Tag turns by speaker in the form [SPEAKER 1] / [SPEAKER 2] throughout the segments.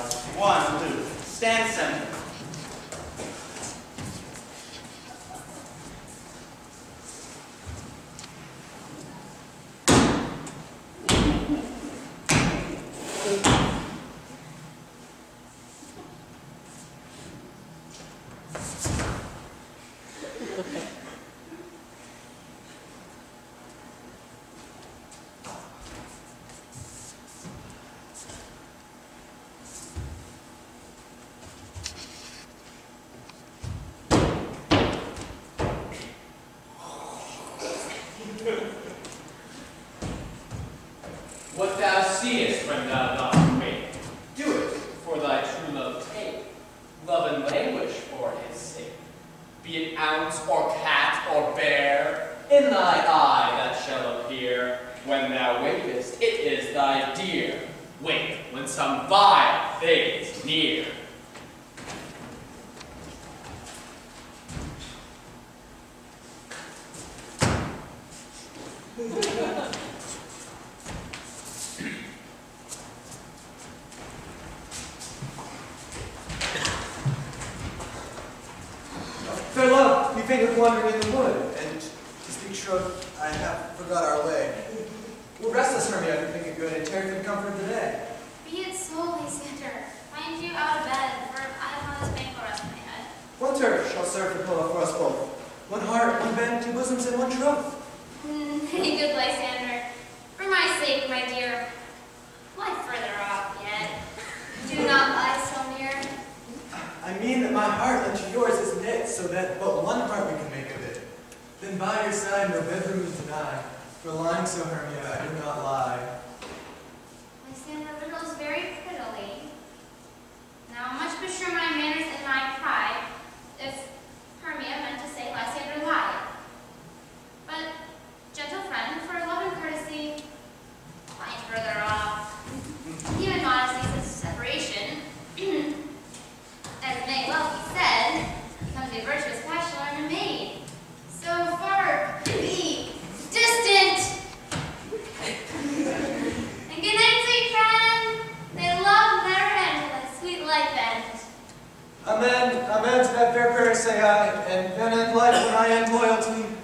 [SPEAKER 1] fellas. 1, 2. Stand center.
[SPEAKER 2] What thou seest when thou dost wake, do it for thy true love take. Love and languish for his sake. Be it ounce or cat or bear, in thy eye that shall appear. When thou wakest, it is thy dear. Wake when some vile thing is near.
[SPEAKER 3] Fair love, we think of wandering in the wood, and to speak truth, I have forgot our way. We'll rest us, Hermia, if we think it good, and tarry for the comfort of the day.
[SPEAKER 4] Be it so, Lysander. Find you out of bed, for I have not this banquet rest in my head.
[SPEAKER 3] One turf shall serve for pillow for us both. One heart, one bed, 2 bosoms, and 1 troth.
[SPEAKER 4] Good Lysander. For my sake, my dear, lie further off yet. Do not lie so near.
[SPEAKER 3] I mean that my heart unto yours is knit, so that but one heart we can make of it. Then by your side no bedroom is denied, for lying so, Hermia, I do not lie.
[SPEAKER 4] Lysander riddles very prettily. Now much besure my manners and my pride, if Hermia meant to say Lysander lied. But, gentle friend, for love and courtesy, lie further off. Even modesty is a separation. As it may well be said, becomes a virtuous bachelor and a maid. So far, be distant! And good night, sweet friend! May love never end like sweet life end.
[SPEAKER 3] Amen to that fair prayer say I, and then end life when I end loyalty.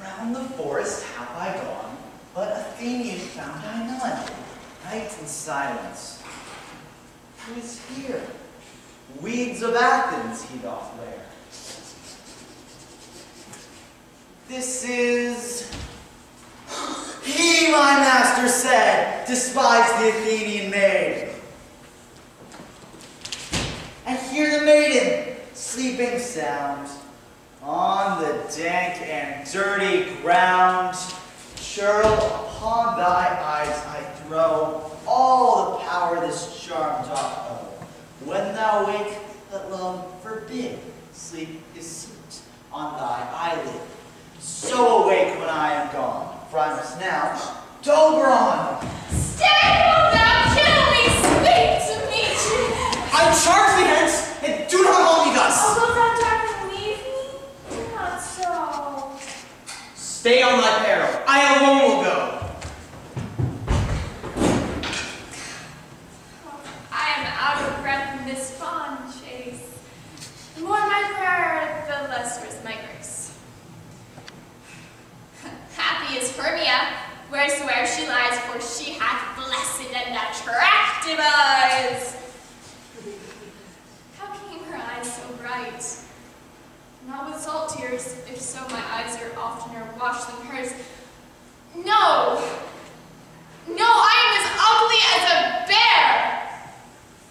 [SPEAKER 1] Round the forest have I gone, but Athenian found I none. Night and silence. Who is here? Weeds of Athens he doth wear. This is... He, my master said, despised the Athenian maid. And here the maiden, sleeping sound, on the dank and dirty ground. Churl, upon thy eyes I throw all the power this charm doth owe. When thou wake, let love forbid sleep is sweet on thy eyelid. So awake when I am gone, for I must now to Oberon.
[SPEAKER 4] Stay, wilt thou kill me, speak to me!
[SPEAKER 3] I charge thee hence, and do not hold me thus.
[SPEAKER 4] Oh, wilt thou dare to leave me? Not so.
[SPEAKER 3] Stay on thy peril. I alone will go.
[SPEAKER 4] I am out of breath in this fond chase. The more my prayer, the lesser is my grace. Happy is Hermia, wheresoe'er she lies, for she hath blessed and attractive eyes. How came her eyes so bright? Not with salt tears, if so my eyes are oftener washed than hers. No! No, I am as ugly as a bear!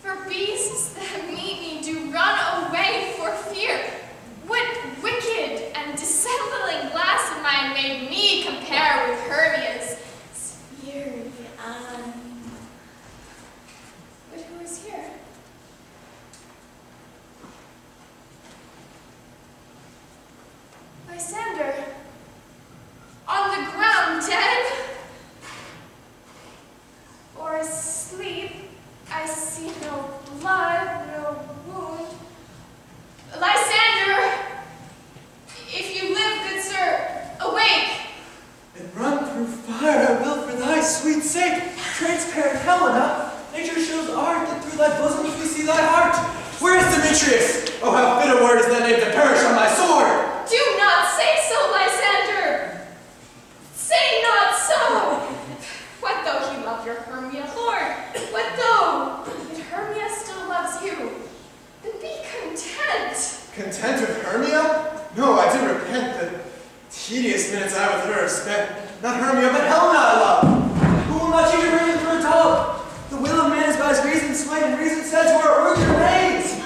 [SPEAKER 4] For beasts that meet me do run away for fear. What wicked and dissembling glass of mine made me compare with Hermia's sphery eye? But who is here? Lysander, on the ground dead? Or asleep? I see no blood, no wound. Lysander, if you live, good sir, awake!
[SPEAKER 3] And run through fire I will for thy sweet sake. Transparent fair Helena, nature shows art, that through thy bosom we see thy heart. Where is Demetrius? Oh, how fit a word is that name to perish on my sword!
[SPEAKER 5] Do not say so, Lysander! Say not so! What though he love your Hermia, Lord? What though that Hermia still loves you? Then be content.
[SPEAKER 3] Content with Hermia? No, I do repent the tedious minutes I with her have spent. Not Hermia, but Helena I love. Who will not cheat a virgin for a dove? The will of man is by his reason swayed, and reason says where it works remains.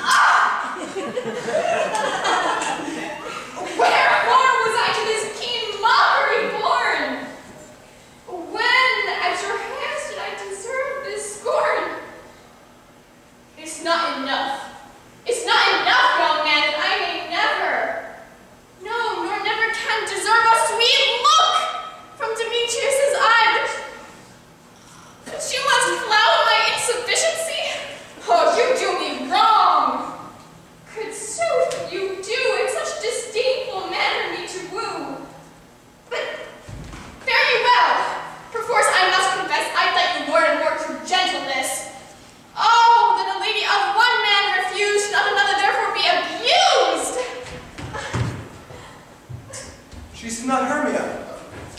[SPEAKER 5] Wherefore was I to this keen mockery born? When at your hands did I deserve this scorn? It's not enough. It's not enough, young man, that I may never, no, nor never can deserve a sweet look from Demetrius's eyes. But you must flout my insufficiency? Oh, you do me wrong. Could sooth you do in such disdainful manner me to woo? But very well. Perforce I must confess I thought you more and more true gentleness. Oh, that a lady of one man refused, not another therefore be abused.
[SPEAKER 3] She's not Hermia.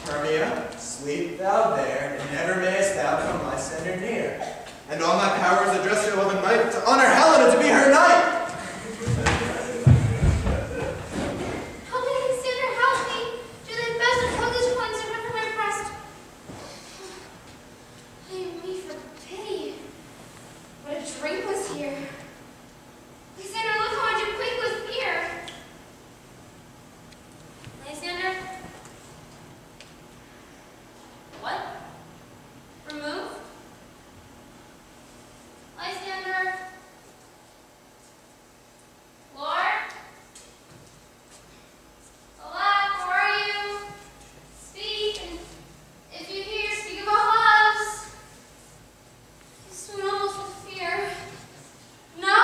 [SPEAKER 3] Hermia, sleep thou there, and never mayest thou come Lysander near. And all my powers address your love and might to honor Helena to be her knight.
[SPEAKER 4] Help me, Lysander, help me. Do thy best to hold these coins and rip from my breast. Leave me for pity. What a drink was here. Lysander, look how much you quake with fear. Lysander? What? Remove? Lysander? Lord? Alack, where are you? Speak, and if you hear, speak of our loves. I swoon almost with fear. No?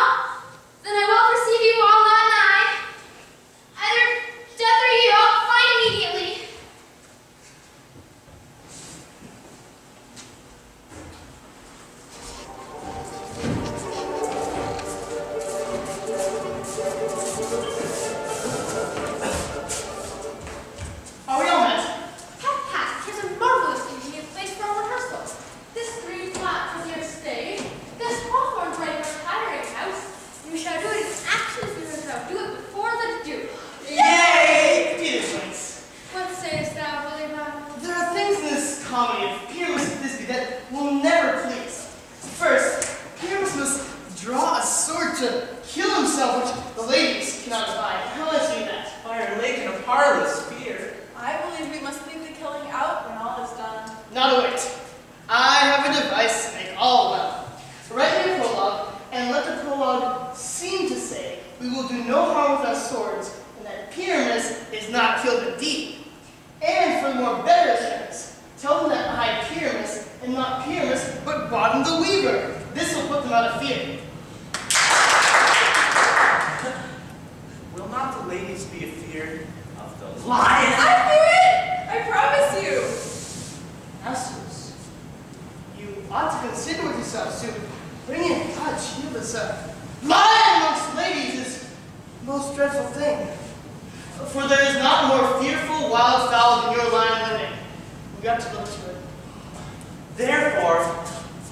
[SPEAKER 4] Then I will perceive you all not nigh. Either death or you, I'll find immediately.
[SPEAKER 1] Are we all met?
[SPEAKER 5] Half past, here's a marvelous convenient place for our rehearsal. This green flat is your stage. This hawthorn ready for retiring house. You shall do it in action as you shall do it before the Duke.
[SPEAKER 1] Yay! Peter Joyce.
[SPEAKER 5] What sayest thou, William?
[SPEAKER 1] There are things in this comedy of Pyramus and Thisbe that will never please. First, Pyramus must draw a sword to kill himself, which the ladies cannot abide. How let's do that?
[SPEAKER 6] Fire lake in a parlous fear.
[SPEAKER 7] I believe we must leave the killing out when all is done.
[SPEAKER 1] Not a wit. I have a device to make all well. Write me a prologue, and let the prologue seem to say, we will do no harm with our swords, and that Pyramus is not killed indeed. And for more better assurance, tell them that I Pyramus am not Pyramus, but Bottom the Weaver. This will put them out of fear.
[SPEAKER 6] Will not the ladies be afeard of the lion?
[SPEAKER 7] I knew it! I promise you!
[SPEAKER 1] Masters, you ought to consider with yourselves to bring in touch. You know, this lion amongst ladies is the most dreadful thing. For there is not more fearful wild fowl than your lion living. We got to look to it.
[SPEAKER 6] Therefore,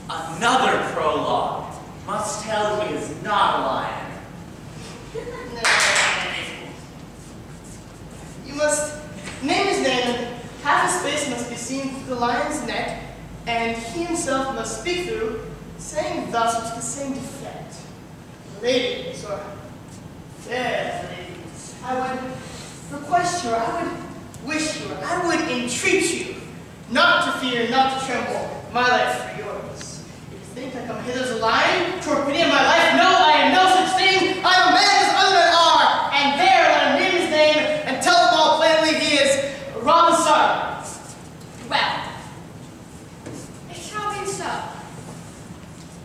[SPEAKER 6] another prologue must tell he is not a lion.
[SPEAKER 1] You must name his name, and half his face must be seen through the lion's neck, and he himself must speak through, saying thus with the same defect. Ladies, or fair ladies, I would request you, or I would wish you, or I would entreat you, not to fear, not to tremble, my life for yours. If you think I come hither as a lion, to pity in my life, no, I am no such thing. I am a man as other men are, and there let him name his name, and tell them all plainly he is Robinson.
[SPEAKER 5] Well, it shall be so.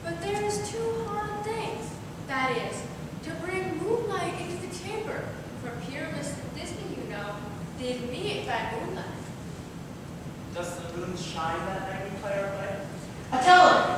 [SPEAKER 5] But there is two hard things. That is, to bring moonlight into the chamber. For Pyramus and Thisbe, you know, did meet by moonlight.
[SPEAKER 6] Does the moon shine that night we play our play?
[SPEAKER 1] I tell him,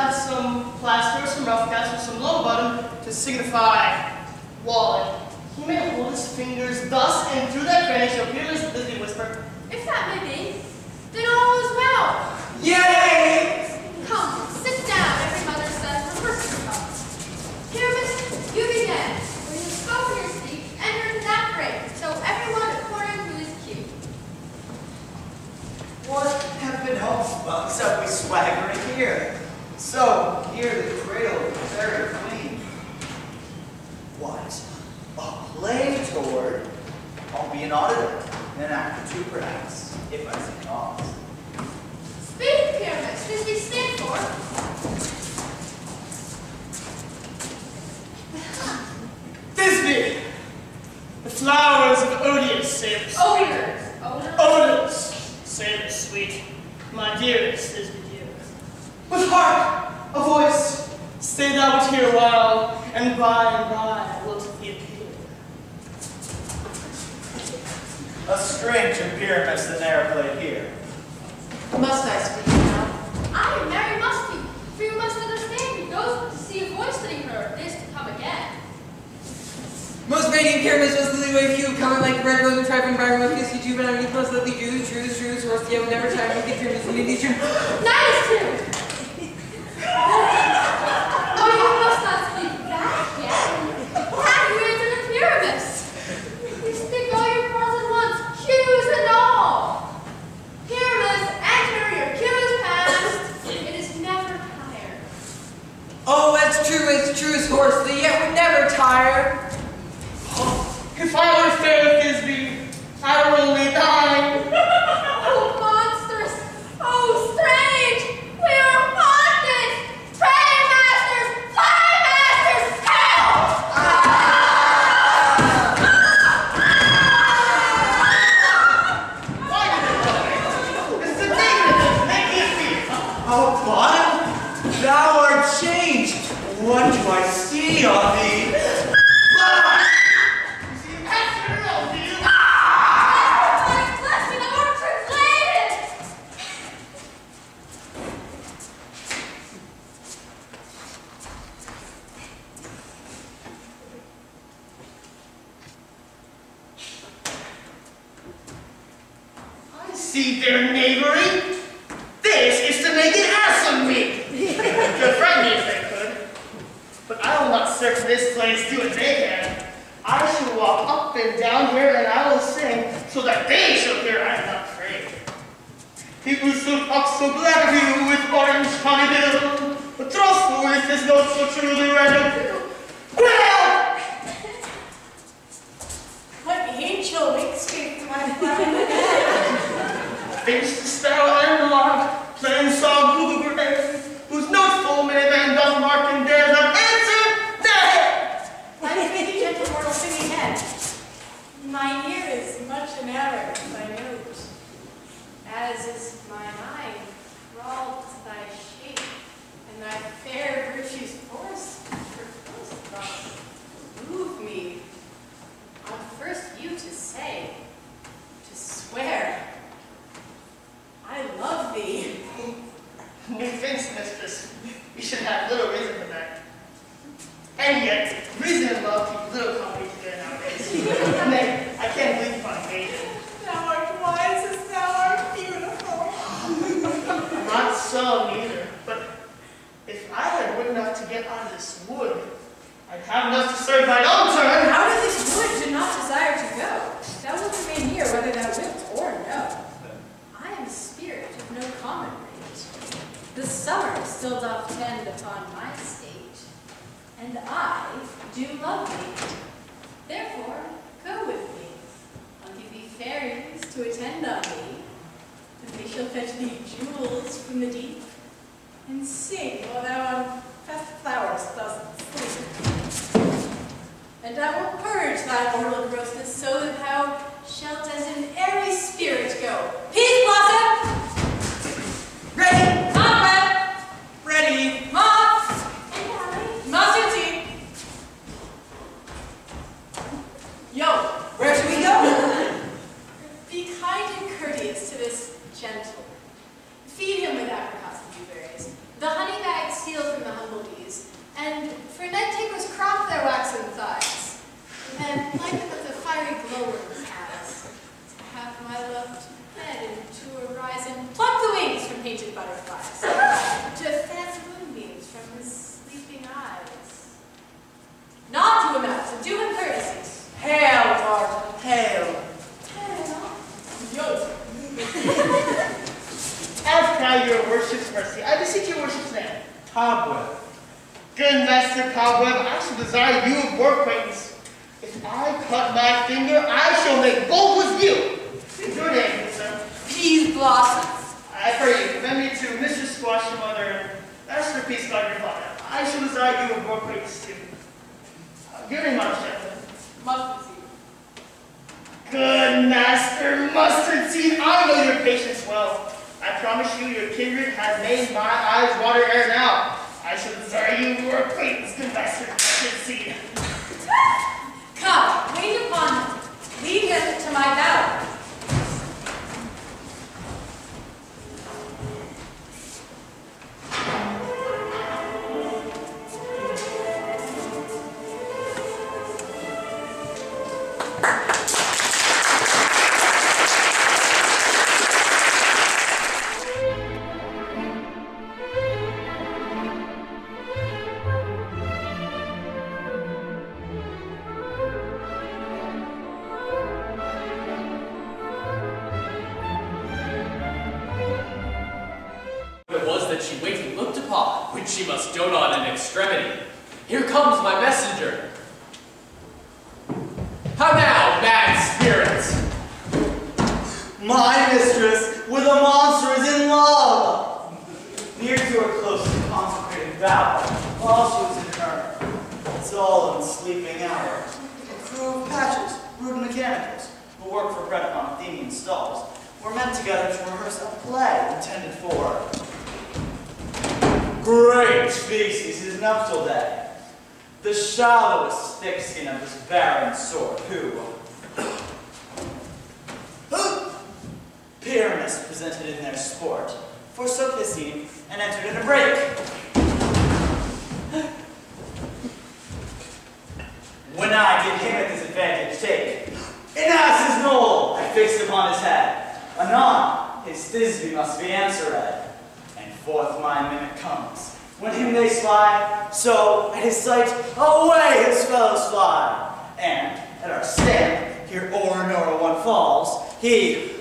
[SPEAKER 8] add some plaster, some rough cast, and some low bottom to signify wallet. He may hold his fingers thus, and through that cranny shall hear his Thisbe whisper,
[SPEAKER 5] If that may be, then all is well.
[SPEAKER 3] Yay!
[SPEAKER 5] Come, sit down, every mother says, reverse your thoughts. Pyramus, you begin. When you spoke your speech, enter into that break, so everyone according to his cue.
[SPEAKER 1] What have been home except we swaggering here? So, here the cradle is very clean. What? A play toward? I'll be an auditor, and an actor too, perhaps, if I see cause.
[SPEAKER 5] Speak, Pyramus, does he stand for?
[SPEAKER 8] Thisbe! The flowers of Odious say the sweet.
[SPEAKER 5] Odors.
[SPEAKER 8] Odors say the sweet. My dearest Thisbe dear. But hark! A voice! Stay thou but here a while, and by wilt he appear.
[SPEAKER 1] A stranger Pyramus than e'er played here.
[SPEAKER 7] Must I speak now?
[SPEAKER 5] I am Mary must you, for you must understand he goes but to see a voice that he heard, this to come again.
[SPEAKER 9] Most radiant Pyramus was the leeway of you, coming like the red rose and trifling by remote kiss you two, but underneath most lovely Jews, horse, yet would never try to make it Pyramus and Indian.
[SPEAKER 5] Nice too! Oh, you must not speak that yet. Have you answered the Pyramus? You speak all your pearls at once, cues and all. Pyramus, enter, your cue is past. It is never tired.
[SPEAKER 9] Oh, it's true as horse, that yet would never tire.
[SPEAKER 8] If I were fair Thisbe, I were only thine.
[SPEAKER 5] Oh, monsters! Oh, strange! We are haunted! Pray, masters! Fly, masters! Help!
[SPEAKER 8] It's the demon! Make me fear!
[SPEAKER 3] Oh, bottom, thou art changed. What do I see on thee?
[SPEAKER 8] You see, that's your own, do you?
[SPEAKER 5] My flesh and orchard laden!
[SPEAKER 8] I see their knavery. This is to make an ass of me. To frighten me if they could. But I will not search this place to what they can. I shall walk up and down here and I will sing so that they shall hear I am not afraid. People so talk so black to you with orange honeybill, but trust me with this note so truly random. Well!
[SPEAKER 7] What angel makes me my fly?
[SPEAKER 8] Thinks the sparrow and the lark, playing song through the grave, whose notes full many men doth mark and dare not answer, nay!
[SPEAKER 7] I speak a gentle mortal singing head. Mine ear is much enamored with thy note, as is mine eye thralled to thy shape, and thy fair virtue's force, her close thoughts move me. On first view to say, to swear, I love thee.
[SPEAKER 8] Methinks, mistress, we should have little reason for that. And yet, reason and love keep little company together nowadays. Nay, I can't believe upon occasion.
[SPEAKER 7] Thou art wise as thou art beautiful.
[SPEAKER 8] Not so, neither. But if I had wood enough to get out of this wood, I'd have enough to serve my own turn.
[SPEAKER 7] Out of this wood do not desire to go. Thou wilt remain here whether thou wilt or no. I am a spirit of no common rate. The summer still doth tend upon my state, and I do love thee. Therefore, go with me. I'll give thee fairies to attend on thee, and they shall fetch thee jewels from the deep, and sing while thou on fast flowers dost sleep. And I will purge thy mortal grossness so that thou shalt as an airy spirit go. Peace, Blossom!
[SPEAKER 9] Ready!
[SPEAKER 7] Conrad!
[SPEAKER 9] Ready!
[SPEAKER 7] Moth! And Allie? Mustard seed! Yo!
[SPEAKER 9] Where should we go?
[SPEAKER 7] Be kind and courteous to this gentleman. Feed him with apricots and blueberries. The honey bag seals painted butterflies, to fan moonbeams from his sleeping eyes. Nod to him, Alex, and do him courtesies.
[SPEAKER 1] Hail, Martin, hail.
[SPEAKER 7] Yo.
[SPEAKER 8] As by your worship's mercy, I beseech your worship's name.
[SPEAKER 1] Cobweb.
[SPEAKER 8] Good Master Cobweb, I shall desire you of your acquaintance. If I cut my finger, I shall make bold with you. Your name, sir.
[SPEAKER 7] Peas blossoms.
[SPEAKER 8] I pray you, commend me to Mr. Squash, your mother, and Master Peace, God, your father. I shall desire you of your acquaintance too. Your name, Madam Chaplain.
[SPEAKER 7] Mustard seed.
[SPEAKER 8] Good Master Mustard Seed, I know your patience well. I promise you, your kindred has made my eyes water ere now. I shall desire you of your acquaintance, good Master Mustard Seed.
[SPEAKER 7] Come, wait upon him. Lead him to my bower.
[SPEAKER 2] She waiting looked upon, which she must dote on in extremity. Here comes my messenger. How now, mad spirits?
[SPEAKER 1] My mistress with a monster is in love. Near to her close and consecrated bower, while she was in her solemn sleeping hour. A crew of patches, rude mechanicals, who work for bread upon Athenian stalls, were met together to rehearse a play intended for great Theseus, his nuptial day. The shallowest thick skin of this barren sort, who Pyramus presented in their sport, forsook the scene and entered in a break. When I did him at this advantage take, in ass's knoll I fixed upon his head. Anon, his Thisbe must be answered. Forth my mimic comes. When him they spy, so at his sight away his fellows fly. And at our stand, here o'er nor one falls, he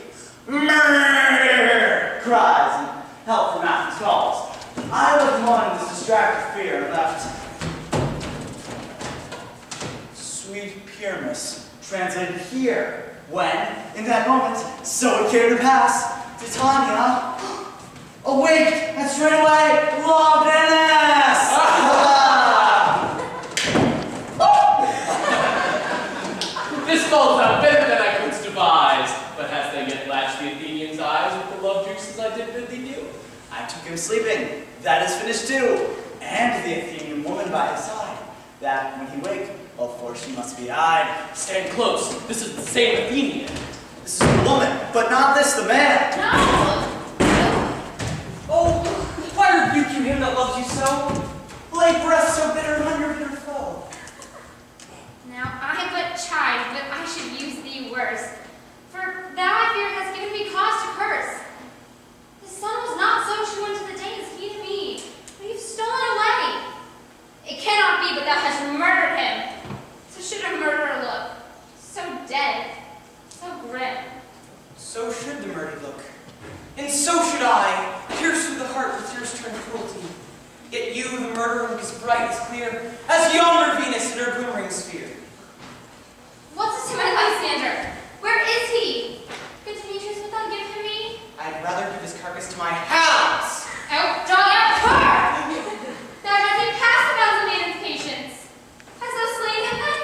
[SPEAKER 1] murder cries and help from Athens calls. I looked on in this distracted fear and left sweet Pyramus translated here, when in that moment so it came to pass, Titania awake and straightway loved an ass!
[SPEAKER 2] This falls out better than I could devise. But hast thou yet latched the Athenians' eyes with the love juices I did bid thee do?
[SPEAKER 1] I took him sleeping, that is finished too, and the Athenian woman by his side, that when he wake, all for she must be eyed.
[SPEAKER 2] Stand close, this is the same Athenian.
[SPEAKER 1] This is the woman, but not this the man.
[SPEAKER 4] No!
[SPEAKER 9] Oh, why rebuke you him that loves you so?
[SPEAKER 1] Lay breath so bitter on your bitter foe.
[SPEAKER 4] Now I but chide, but I should use thee worse. For thou, I fear, hast given me cause to curse. The sun was not so true unto the day as he to me, but you've stolen away. It cannot be but thou hast murdered him. So should a murderer look, so dead, so grim.
[SPEAKER 9] So should the murdered look. And so should I, pierced through the heart with tears turned cruelty. Yet you, the murderer, as bright, as clear, as yonder Venus in her glimmering sphere.
[SPEAKER 4] What's this to my Lysander? Where is he? Good Demetrius, wilt thou give him me?
[SPEAKER 9] I'd rather give his carcass to my hounds.
[SPEAKER 4] Out, dog, out, cur! Thou doesn't pass the bounds of maiden's patience. Hast thou slain him then?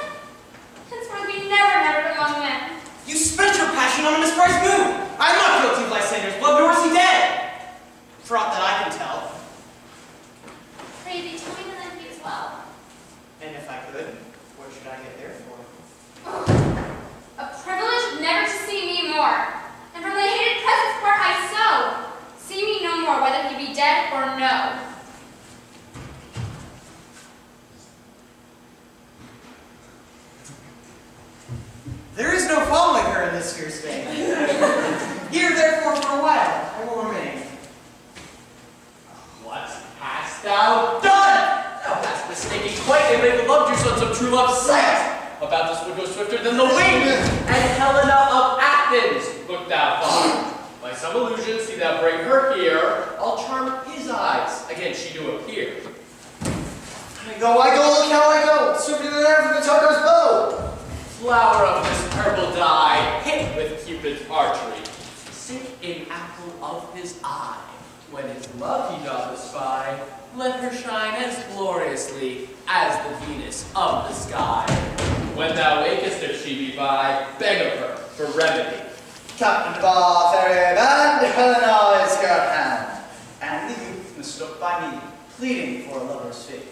[SPEAKER 4] Henceforth be never among men.
[SPEAKER 9] You spent your passion on a misprized moon. I'm not guilty of Lysander's blood, nor is he dead. For aught that I can tell.
[SPEAKER 4] Pray thee, tell me that he is well.
[SPEAKER 9] And if I could, what should I get there for?
[SPEAKER 4] A privilege never to see me more. And from the hated presence part I sow. See me no more, whether he be dead or no.
[SPEAKER 2] sight. About this would go swifter than the wind. And Helena of Athens, look thou far. By some illusion, see thou bring her here. I'll charm his eyes. Again she do appear.
[SPEAKER 1] I go, look how I go. Swift in the air from the Tartar's bow.
[SPEAKER 2] Flower of this purple dye, hit with Cupid's archery. Sink in apple of his eye. When his love he doth espy, let her shine as gloriously as the Venus of the sky. When thou wakest if she be by, beg of her for remedy.
[SPEAKER 1] Captain Bar, fairy band, Helena is her hand. And the youth mistook by me, pleading for a lover's fate.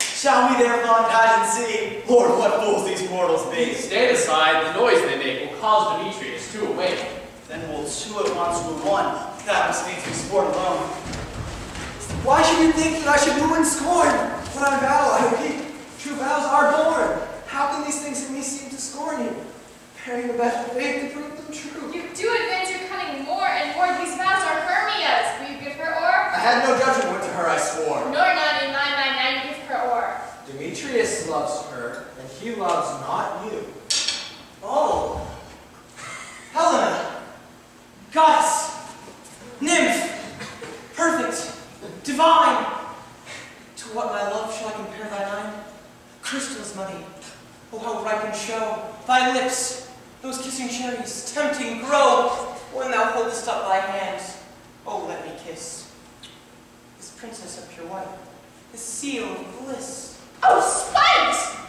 [SPEAKER 1] Shall we their fond pageant see? Lord, what fools these mortals be!
[SPEAKER 2] Stand aside, the noise they make will cause Demetrius to awake.
[SPEAKER 1] Then we'll two at once woo one. That must needs be sport alone.
[SPEAKER 3] Why should you think that I should woo and scorn? When I vow, I will keep. True vows are born. How can these things in me seem to scorn you? Bearing the best of faith to prove them true.
[SPEAKER 5] You do advance your cunning more and more. These vows are Hermia's. Will you give her o'er?
[SPEAKER 3] I had no judgment when to her I swore.
[SPEAKER 5] Nor none in mine, now you give her o'er.
[SPEAKER 3] Demetrius loves her, and he loves not you.
[SPEAKER 9] Oh, Helena, goddess, nymph, perfect, divine. To what my love shall I compare thine? Crystals muddy, oh how ripe and show thy lips, those kissing cherries, tempting grow. When thou holdest up thy hands, oh let me kiss this princess of pure white, this seal of bliss.
[SPEAKER 5] Oh, spite!